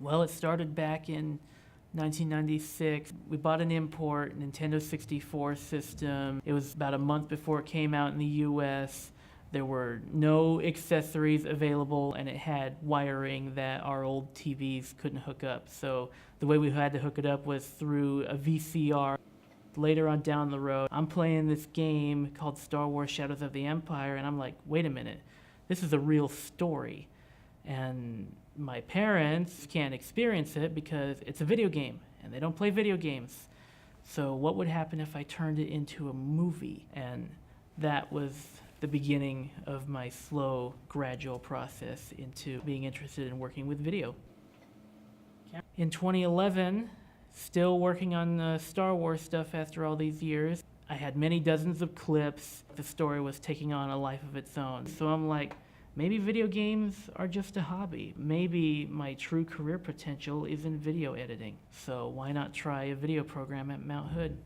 Well, it started back in 1996. We bought an import Nintendo 64 system. It was about a month before it came out in the US. There were no accessories available, and it had wiring that our old TVs couldn't hook up. So the way we had to hook it up was through a VCR. Later on down the road, I'm playing this game called Star Wars Shadows of the Empire, and I'm like, wait a minute, this is a real story. And my parents can't experience it because it's a video game, and they don't play video games. So what would happen if I turned it into a movie? And that was the beginning of my slow, gradual process into being interested in working with video. In 2011, still working on Star Wars stuff after all these years, I had many dozens of clips. The story was taking on a life of its own. So I'm like, maybe video games are just a hobby. Maybe my true career potential is in video editing. So why not try a video program at Mount Hood?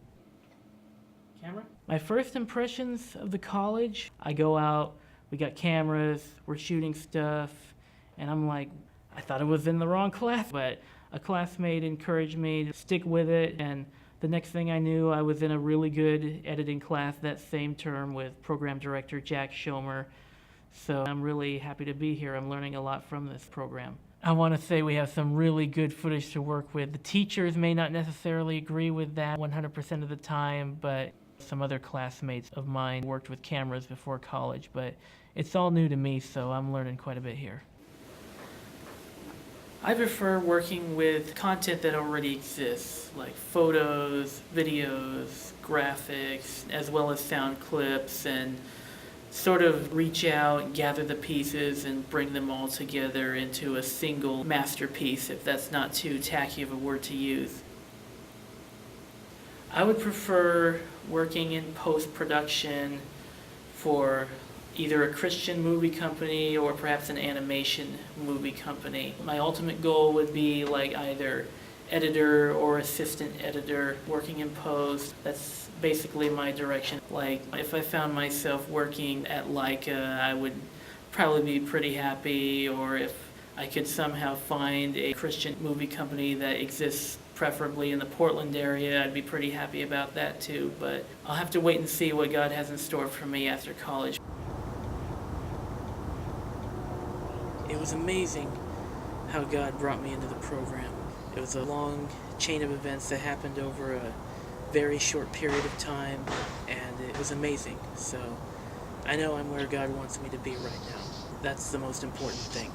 Camera? My first impressions of the college, I go out, we got cameras, we're shooting stuff, and I'm like, I thought I was in the wrong class, but a classmate encouraged me to stick with it, and the next thing I knew, I was in a really good editing class that same term with program director Jack Schomer. So I'm really happy to be here. I'm learning a lot from this program. I want to say we have some really good footage to work with. The teachers may not necessarily agree with that 100% of the time, but some other classmates of mine worked with cameras before college, but it's all new to me, so I'm learning quite a bit here. I prefer working with content that already exists, like photos, videos, graphics, as well as sound clips, and sort of reach out, gather the pieces, and bring them all together into a single masterpiece, if that's not too tacky of a word to use. I would prefer working in post-production for either a Christian movie company or perhaps an animation movie company. My ultimate goal would be like either editor or assistant editor working in post. That's basically my direction. Like if I found myself working at Leica, I would probably be pretty happy, or if I could somehow find a Christian movie company that exists preferably in the Portland area, I'd be pretty happy about that too, but I'll have to wait and see what God has in store for me after college. It was amazing how God brought me into the program. It was a long chain of events that happened over a very short period of time, and it was amazing. So I know I'm where God wants me to be right now. That's the most important thing.